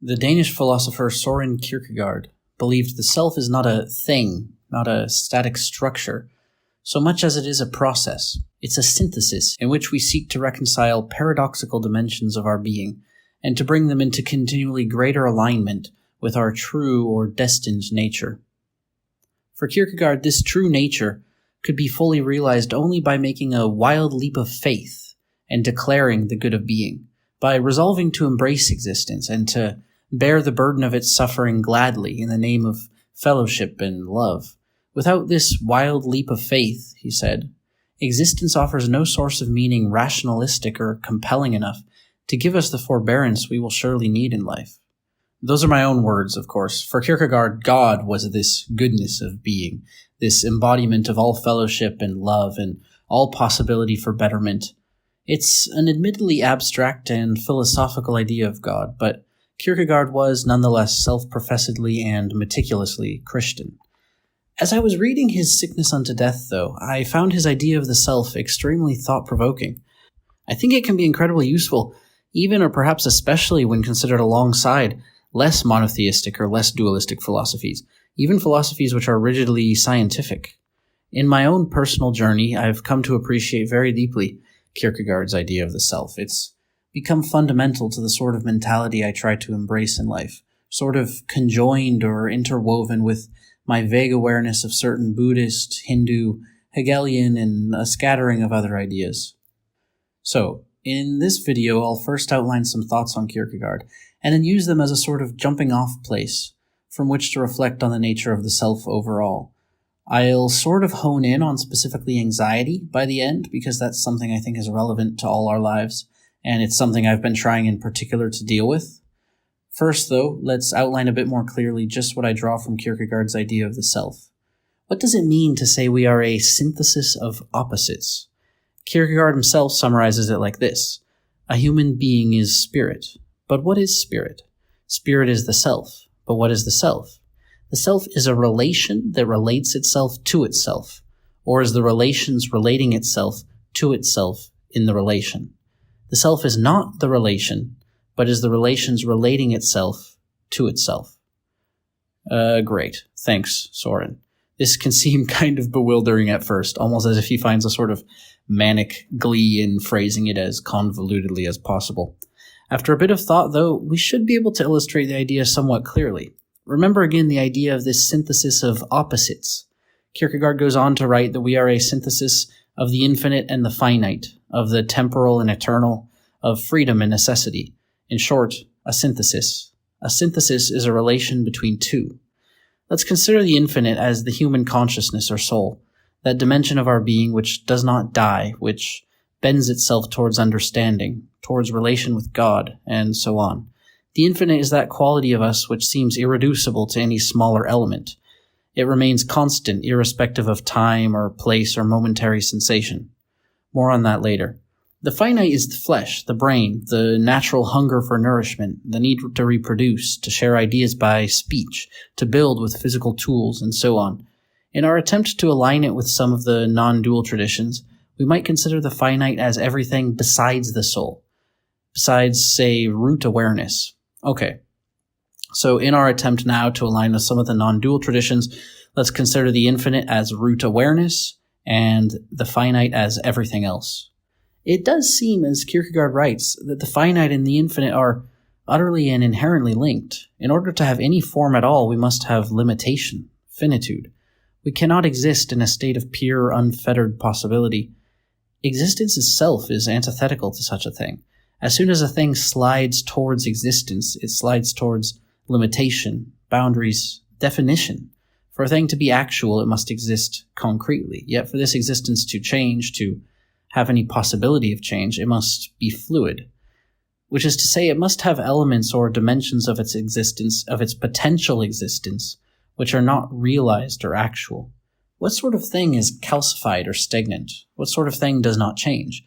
The Danish philosopher Søren Kierkegaard believed the self is not a thing, not a static structure, so much as it is a process. It's a synthesis in which we seek to reconcile paradoxical dimensions of our being and to bring them into continually greater alignment with our true or destined nature. For Kierkegaard, this true nature could be fully realized only by making a wild leap of faith and declaring the good of being, by resolving to embrace existence and to bear the burden of its suffering gladly in the name of fellowship and love. Without this wild leap of faith, he said, existence offers no source of meaning rationalistic or compelling enough to give us the forbearance we will surely need in life. Those are my own words, of course. For Kierkegaard, God was this goodness of being, this embodiment of all fellowship and love and all possibility for betterment. It's an admittedly abstract and philosophical idea of God, but Kierkegaard was nonetheless self-professedly and meticulously Christian. As I was reading his Sickness unto Death, though, I found his idea of the self extremely thought-provoking. I think it can be incredibly useful, even or perhaps especially when considered alongside less monotheistic or less dualistic philosophies, even philosophies which are rigidly scientific. In my own personal journey, I've come to appreciate very deeply Kierkegaard's idea of the self. It's become fundamental to the sort of mentality I try to embrace in life, sort of conjoined or interwoven with my vague awareness of certain Buddhist, Hindu, Hegelian, and a scattering of other ideas. So, in this video, I'll first outline some thoughts on Kierkegaard, and then use them as a sort of jumping-off place from which to reflect on the nature of the self overall. I'll sort of hone in on specifically anxiety by the end, because that's something I think is relevant to all our lives, and it's something I've been trying in particular to deal with. First, though, let's outline a bit more clearly just what I draw from Kierkegaard's idea of the self. What does it mean to say we are a synthesis of opposites? Kierkegaard himself summarizes it like this: a human being is spirit. But what is spirit? Spirit is the self. But what is the self? The self is a relation that relates itself to itself, or is the relations relating itself to itself in the relation. The self is not the relation, but is the relations relating itself to itself. Great. Thanks, Søren. This can seem kind of bewildering at first, almost as if he finds a sort of manic glee in phrasing it as convolutedly as possible. After a bit of thought, though, we should be able to illustrate the idea somewhat clearly. Remember again the idea of this synthesis of opposites. Kierkegaard goes on to write that we are a synthesis of the infinite and the finite, of the temporal and eternal, of freedom and necessity. In short, a synthesis. A synthesis is a relation between two. Let's consider the infinite as the human consciousness or soul, that dimension of our being which does not die, which bends itself towards understanding, towards relation with God, and so on. The infinite is that quality of us which seems irreducible to any smaller element. It remains constant, irrespective of time or place or momentary sensation. More on that later. The finite is the flesh, the brain, the natural hunger for nourishment, the need to reproduce, to share ideas by speech, to build with physical tools, and so on. In our attempt to align it with some of the non-dual traditions, we might consider the finite as everything besides the soul, besides, say, root awareness. Okay, so in our attempt now to align with some of the non-dual traditions, let's consider the infinite as root awareness and the finite as everything else. It does seem, as Kierkegaard writes, that the finite and the infinite are utterly and inherently linked. In order to have any form at all, we must have limitation, finitude. We cannot exist in a state of pure, unfettered possibility. Existence itself is antithetical to such a thing. As soon as a thing slides towards existence, it slides towards limitation, boundaries, definition. For a thing to be actual, it must exist concretely. Yet for this existence to change, to have any possibility of change, it must be fluid. Which is to say, it must have elements or dimensions of its existence, of its potential existence, which are not realized or actual. What sort of thing is calcified or stagnant? What sort of thing does not change?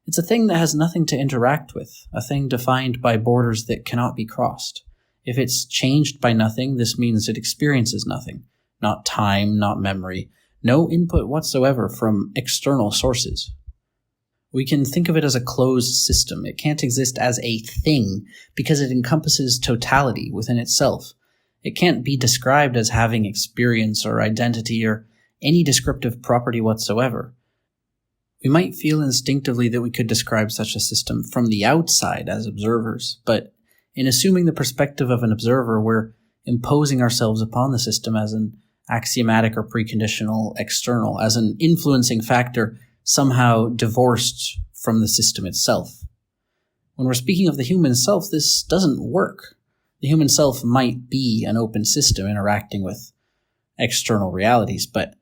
It's a thing that has nothing to interact with, a thing defined by borders that cannot be crossed. If it's changed by nothing, this means it experiences nothing. Not time, not memory, no input whatsoever from external sources. We can think of it as a closed system. It can't exist as a thing because it encompasses totality within itself. It can't be described as having experience or identity or any descriptive property whatsoever. We might feel instinctively that we could describe such a system from the outside as observers, but in assuming the perspective of an observer, we're imposing ourselves upon the system as an axiomatic or preconditional external, as an influencing factor somehow divorced from the system itself. When we're speaking of the human self, this doesn't work. The human self might be an open system interacting with external realities, but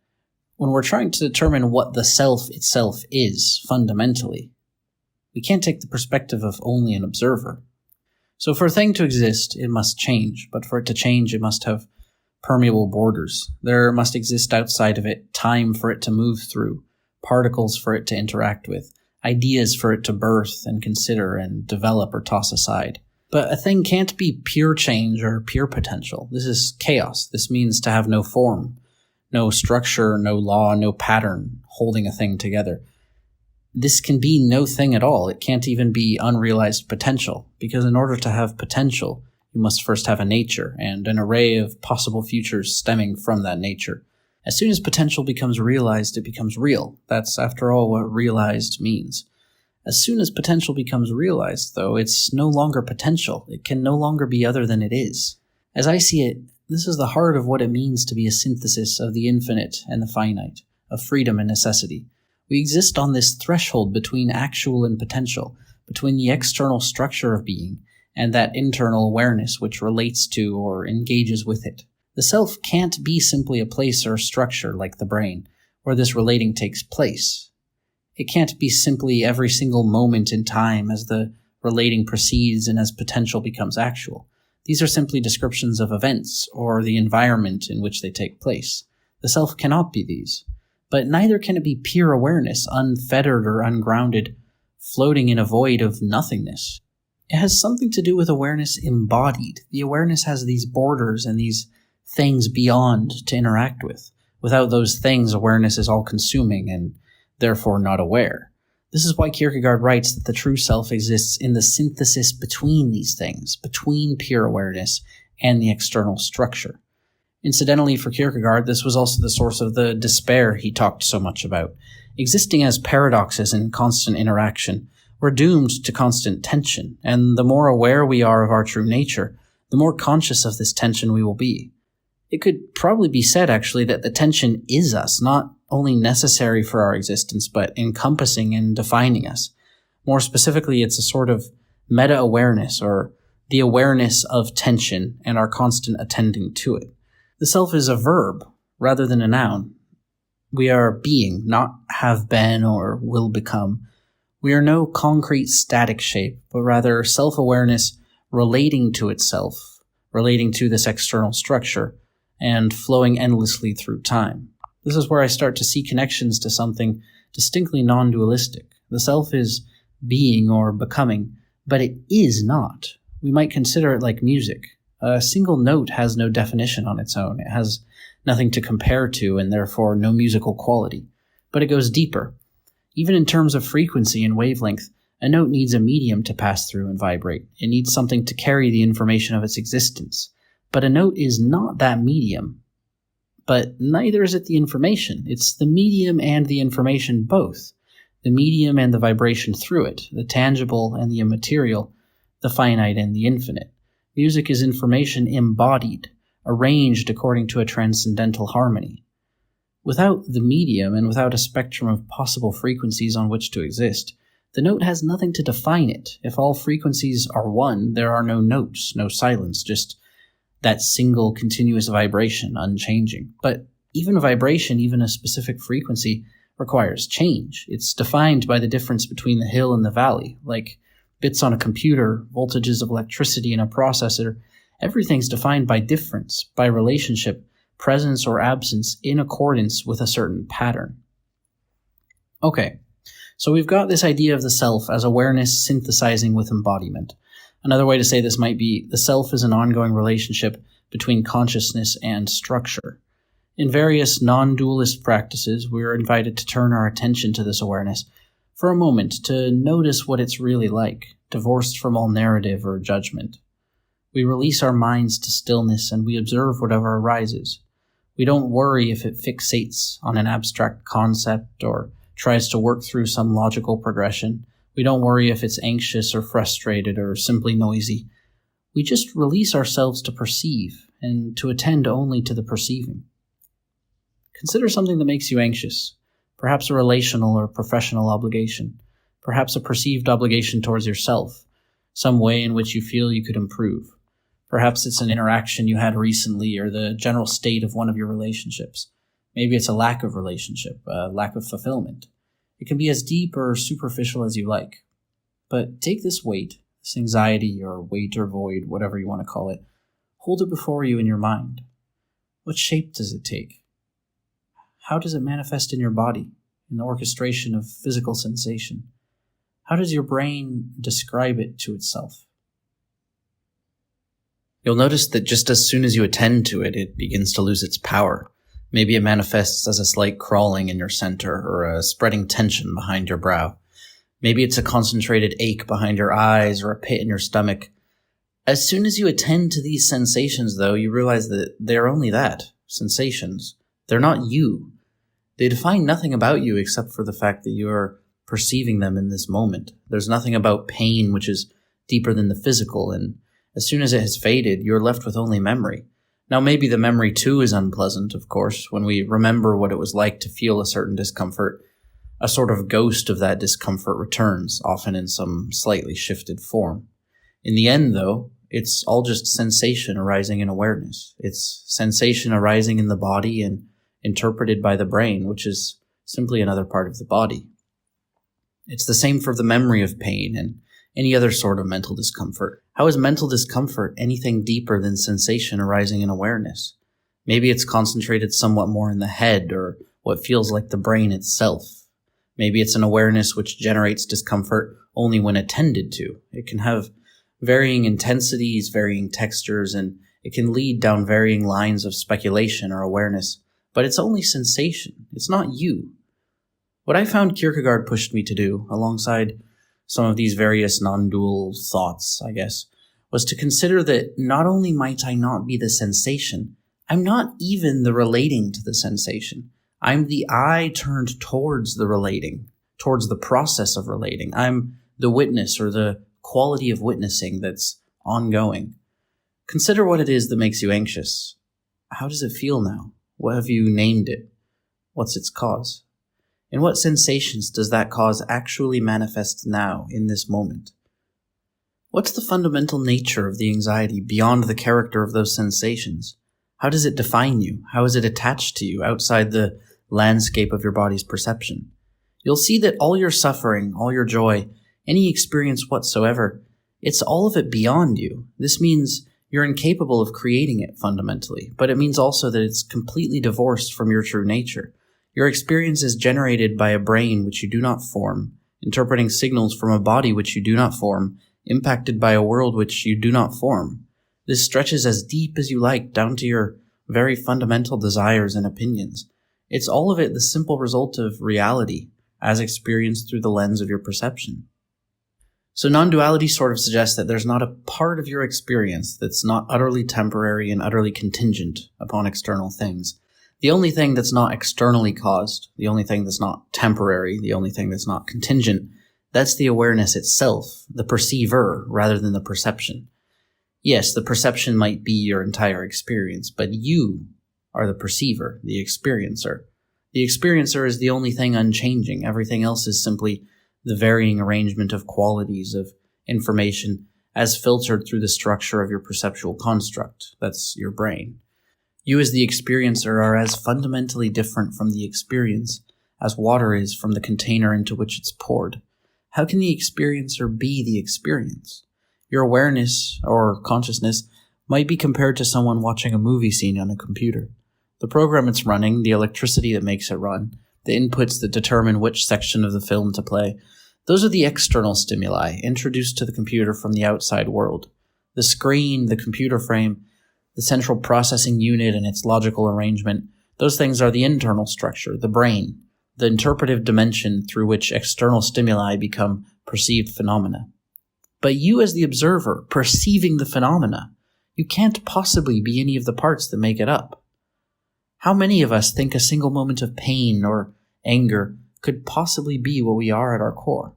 when we're trying to determine what the self itself is fundamentally, we can't take the perspective of only an observer. So for a thing to exist, it must change, but for it to change, it must have permeable borders. There must exist outside of it time for it to move through, particles for it to interact with, ideas for it to birth and consider and develop or toss aside. But a thing can't be pure change or pure potential. This is chaos. This means to have no form, no structure, no law, no pattern holding a thing together. This can be no thing at all. It can't even be unrealized potential, because in order to have potential, you must first have a nature and an array of possible futures stemming from that nature. As soon as potential becomes realized, it becomes real. That's, after all, what realized means. As soon as potential becomes realized, though, it's no longer potential. It can no longer be other than it is. As I see it, this is the heart of what it means to be a synthesis of the infinite and the finite, of freedom and necessity. We exist on this threshold between actual and potential, between the external structure of being and that internal awareness which relates to or engages with it. The self can't be simply a place or a structure like the brain, where this relating takes place. It can't be simply every single moment in time as the relating proceeds and as potential becomes actual. These are simply descriptions of events or the environment in which they take place. The self cannot be these. But neither can it be pure awareness, unfettered or ungrounded, floating in a void of nothingness. It has something to do with awareness embodied. The awareness has these borders and these things beyond to interact with. Without those things, awareness is all-consuming and therefore not aware. This is why Kierkegaard writes that the true self exists in the synthesis between these things, between pure awareness and the external structure. Incidentally, for Kierkegaard, this was also the source of the despair he talked so much about. Existing as paradoxes in constant interaction, we're doomed to constant tension, and the more aware we are of our true nature, the more conscious of this tension we will be. It could probably be said, actually, that the tension is us, not only necessary for our existence, but encompassing and defining us. More specifically, it's a sort of meta-awareness, or the awareness of tension and our constant attending to it. The self is a verb rather than a noun. We are being, not have been or will become. We are no concrete static shape, but rather self-awareness relating to itself, relating to this external structure, and flowing endlessly through time. This is where I start to see connections to something distinctly non-dualistic. The self is being or becoming, but it is not. We might consider it like music. A single note has no definition on its own. It has nothing to compare to and therefore no musical quality. But it goes deeper. Even in terms of frequency and wavelength, a note needs a medium to pass through and vibrate. It needs something to carry the information of its existence. But a note is not that medium. But neither is it the information. It's the medium and the information both. The medium and the vibration through it, the tangible and the immaterial, the finite and the infinite. Music is information embodied, arranged according to a transcendental harmony. Without the medium and without a spectrum of possible frequencies on which to exist, the note has nothing to define it. If all frequencies are one, there are no notes, no silence, just that single continuous vibration, unchanging. But even a vibration, even a specific frequency, requires change. It's defined by the difference between the hill and the valley, like bits on a computer, voltages of electricity in a processor. Everything's defined by difference, by relationship, presence or absence in accordance with a certain pattern. Okay, so we've got this idea of the self as awareness synthesizing with embodiment. Another way to say this might be the self is an ongoing relationship between consciousness and structure. In various non-dualist practices, we are invited to turn our attention to this awareness, for a moment to notice what it's really like, divorced from all narrative or judgment. We release our minds to stillness and we observe whatever arises. We don't worry if it fixates on an abstract concept or tries to work through some logical progression. We don't worry if it's anxious or frustrated or simply noisy. We just release ourselves to perceive and to attend only to the perceiving. Consider something that makes you anxious, perhaps a relational or professional obligation, perhaps a perceived obligation towards yourself, some way in which you feel you could improve. Perhaps it's an interaction you had recently or the general state of one of your relationships. Maybe it's a lack of relationship, a lack of fulfillment. It can be as deep or superficial as you like. But take this weight, this anxiety or weight or void, whatever you want to call it, hold it before you in your mind. What shape does it take? How does it manifest in your body, in the orchestration of physical sensation? How does your brain describe it to itself? You'll notice that just as soon as you attend to it, it begins to lose its power. Maybe it manifests as a slight crawling in your center or a spreading tension behind your brow. Maybe it's a concentrated ache behind your eyes or a pit in your stomach. As soon as you attend to these sensations, though, you realize that they're only that, sensations. They're not you. They define nothing about you except for the fact that you are perceiving them in this moment. There's nothing about pain which is deeper than the physical, and as soon as it has faded, you're left with only memory. Now, maybe the memory too is unpleasant, of course. When we remember what it was like to feel a certain discomfort, a sort of ghost of that discomfort returns, often in some slightly shifted form. In the end, though, it's all just sensation arising in awareness. It's sensation arising in the body and interpreted by the brain, which is simply another part of the body. It's the same for the memory of pain and any other sort of mental discomfort. How is mental discomfort anything deeper than sensation arising in awareness? Maybe it's concentrated somewhat more in the head or what feels like the brain itself. Maybe it's an awareness which generates discomfort only when attended to. It can have varying intensities, varying textures, and it can lead down varying lines of speculation or awareness. But it's only sensation. It's not you. What I found Kierkegaard pushed me to do, alongside some of these various non-dual thoughts, I guess, was to consider that not only might I not be the sensation, I'm not even the relating to the sensation. I'm the I turned towards the relating, towards the process of relating. I'm the witness or the quality of witnessing that's ongoing. Consider what it is that makes you anxious. How does it feel now? What have you named it? What's its cause? And what sensations does that cause actually manifest now, in this moment? What's the fundamental nature of the anxiety beyond the character of those sensations? How does it define you? How is it attached to you outside the landscape of your body's perception? You'll see that all your suffering, all your joy, any experience whatsoever, it's all of it beyond you. This means you're incapable of creating it fundamentally, but it means also that it's completely divorced from your true nature. Your experience is generated by a brain which you do not form, interpreting signals from a body which you do not form, impacted by a world which you do not form. This stretches as deep as you like, down to your very fundamental desires and opinions. It's all of it the simple result of reality, as experienced through the lens of your perception. So non-duality sort of suggests that there's not a part of your experience that's not utterly temporary and utterly contingent upon external things. The only thing that's not externally caused, the only thing that's not temporary, the only thing that's not contingent, that's the awareness itself, the perceiver, rather than the perception. Yes, the perception might be your entire experience, but you are the perceiver, the experiencer. The experiencer is the only thing unchanging. Everything else is simply the varying arrangement of qualities of information as filtered through the structure of your perceptual construct. That's your brain. You as the experiencer are as fundamentally different from the experience as water is from the container into which it's poured. How can the experiencer be the experience? Your awareness, or consciousness, might be compared to someone watching a movie scene on a computer. The program it's running, the electricity that makes it run, the inputs that determine which section of the film to play, those are the external stimuli introduced to the computer from the outside world. The screen, the computer frame, the central processing unit and its logical arrangement, those things are the internal structure, the brain. the interpretive dimension through which external stimuli become perceived phenomena. But you as the observer, perceiving the phenomena, you can't possibly be any of the parts that make it up. How many of us think a single moment of pain or anger could possibly be what we are at our core?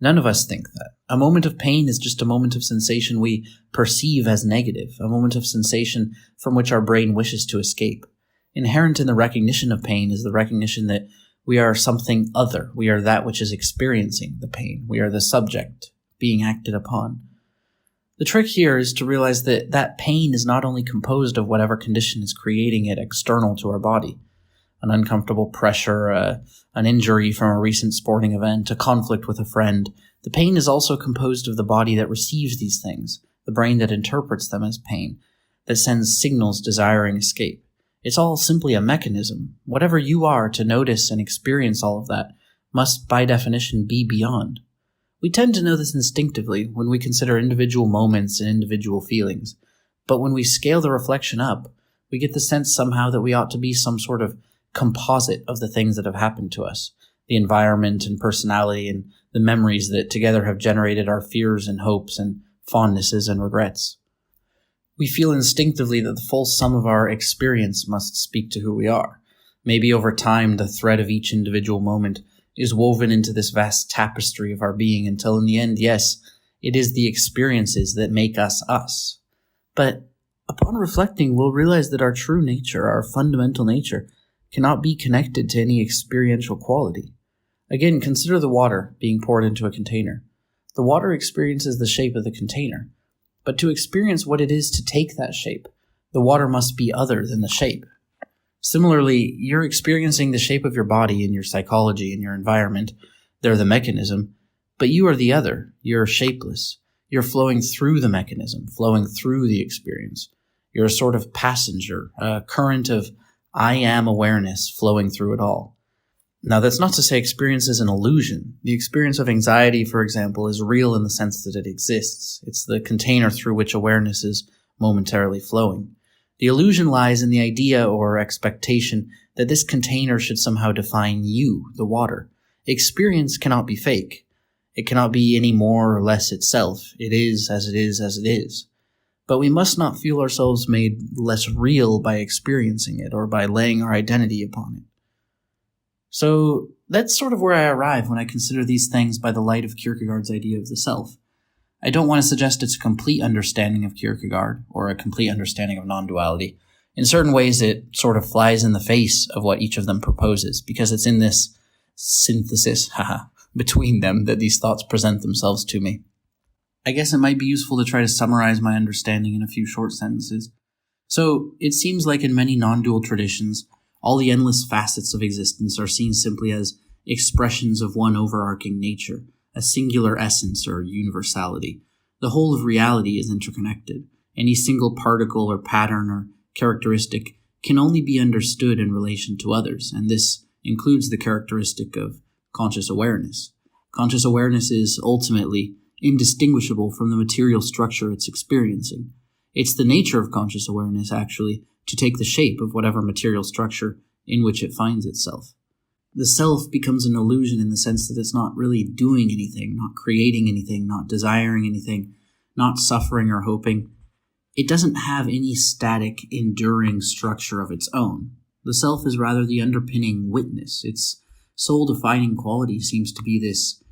None of us think that. A moment of pain is just a moment of sensation we perceive as negative, a moment of sensation from which our brain wishes to escape. Inherent in the recognition of pain is the recognition that we are something other. We are that which is experiencing the pain. We are the subject being acted upon. The trick here is to realize that that pain is not only composed of whatever condition is creating it external to our body. An uncomfortable pressure, an injury from a recent sporting event, a conflict with a friend. The pain is also composed of the body that receives these things, the brain that interprets them as pain, that sends signals desiring escape. It's all simply a mechanism. Whatever you are to notice and experience all of that must, by definition, be beyond. We tend to know this instinctively when we consider individual moments and individual feelings, but when we scale the reflection up, we get the sense somehow that we ought to be some sort of composite of the things that have happened to us, the environment and personality and the memories that together have generated our fears and hopes and fondnesses and regrets. We feel instinctively that the full sum of our experience must speak to who we are. Maybe over time, the thread of each individual moment is woven into this vast tapestry of our being until in the end, yes, it is the experiences that make us us. But upon reflecting, we'll realize that our true nature, our fundamental nature, cannot be connected to any experiential quality. Again, consider the water being poured into a container. The water experiences the shape of the container, but to experience what it is to take that shape, the water must be other than the shape. Similarly, you're experiencing the shape of your body and your psychology and your environment. They're the mechanism, but you are the other. You're shapeless. You're flowing through the mechanism, flowing through the experience. You're a sort of passenger, a current of I am awareness flowing through it all. Now, that's not to say experience is an illusion. The experience of anxiety, for example, is real in the sense that it exists. It's the container through which awareness is momentarily flowing. The illusion lies in the idea or expectation that this container should somehow define you, the water. Experience cannot be fake. It cannot be any more or less itself. It is as it is as it is. But we must not feel ourselves made less real by experiencing it or by laying our identity upon it. So that's sort of where I arrive when I consider these things by the light of Kierkegaard's idea of the self. I don't want to suggest it's a complete understanding of Kierkegaard or a complete understanding of non-duality. In certain ways, it sort of flies in the face of what each of them proposes, because it's in this synthesis, between them that these thoughts present themselves to me. I guess it might be useful to try to summarize my understanding in a few short sentences. So, it seems like in many non-dual traditions, all the endless facets of existence are seen simply as expressions of one overarching nature, a singular essence or universality. The whole of reality is interconnected. Any single particle or pattern or characteristic can only be understood in relation to others, and this includes the characteristic of conscious awareness. Conscious awareness is ultimately indistinguishable from the material structure it's experiencing. It's the nature of conscious awareness, actually, to take the shape of whatever material structure in which it finds itself. The self becomes an illusion in the sense that it's not really doing anything, not creating anything, not desiring anything, not suffering or hoping. It doesn't have any static, enduring structure of its own. The self is rather the underpinning witness. Its sole defining quality seems to be this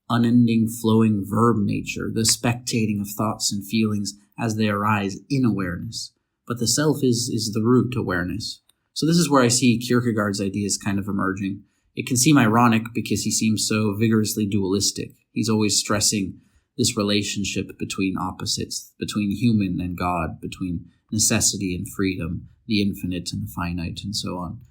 unending, flowing verb nature, the spectating of thoughts and feelings as they arise in awareness. But the self is the root awareness. So this is where I see Kierkegaard's ideas kind of emerging. It can seem ironic because he seems so vigorously dualistic. He's always stressing this relationship between opposites, between human and God, between necessity and freedom, the infinite and the finite, and so on.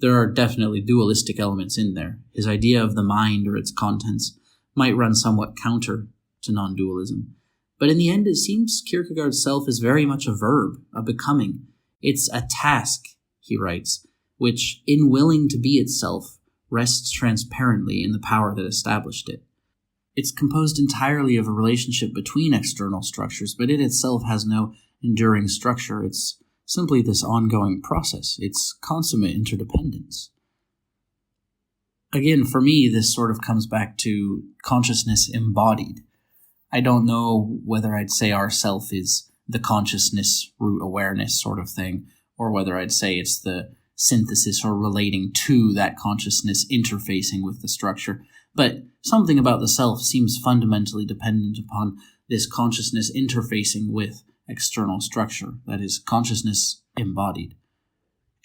There are definitely dualistic elements in there. His idea of the mind or its contents might run somewhat counter to non-dualism. But in the end, it seems Kierkegaard's self is very much a verb, a becoming. It's a task, he writes, which, in willing to be itself, rests transparently in the power that established it. It's composed entirely of a relationship between external structures, but it itself has no enduring structure. It's simply this ongoing process. It's consummate interdependence. Again, for me, this sort of comes back to consciousness embodied. I don't know whether I'd say our self is the consciousness root awareness sort of thing, or whether I'd say it's the synthesis or relating to that consciousness interfacing with the structure. But something about the self seems fundamentally dependent upon this consciousness interfacing with external structure, that is, consciousness embodied.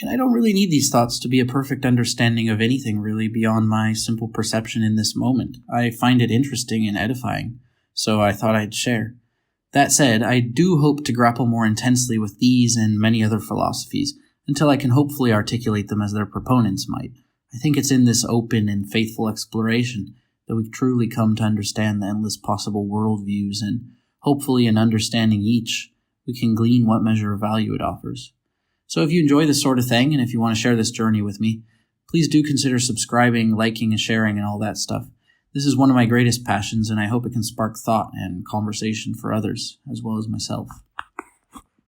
And I don't really need these thoughts to be a perfect understanding of anything really beyond my simple perception in this moment. I find it interesting and edifying, so I thought I'd share. That said, I do hope to grapple more intensely with these and many other philosophies, until I can hopefully articulate them as their proponents might. I think it's in this open and faithful exploration that we truly come to understand the endless possible worldviews, and hopefully in understanding each, we can glean what measure of value it offers. So if you enjoy this sort of thing, and if you want to share this journey with me, please do consider subscribing, liking, and sharing, and all that stuff. This is one of my greatest passions, and I hope it can spark thought and conversation for others, as well as myself.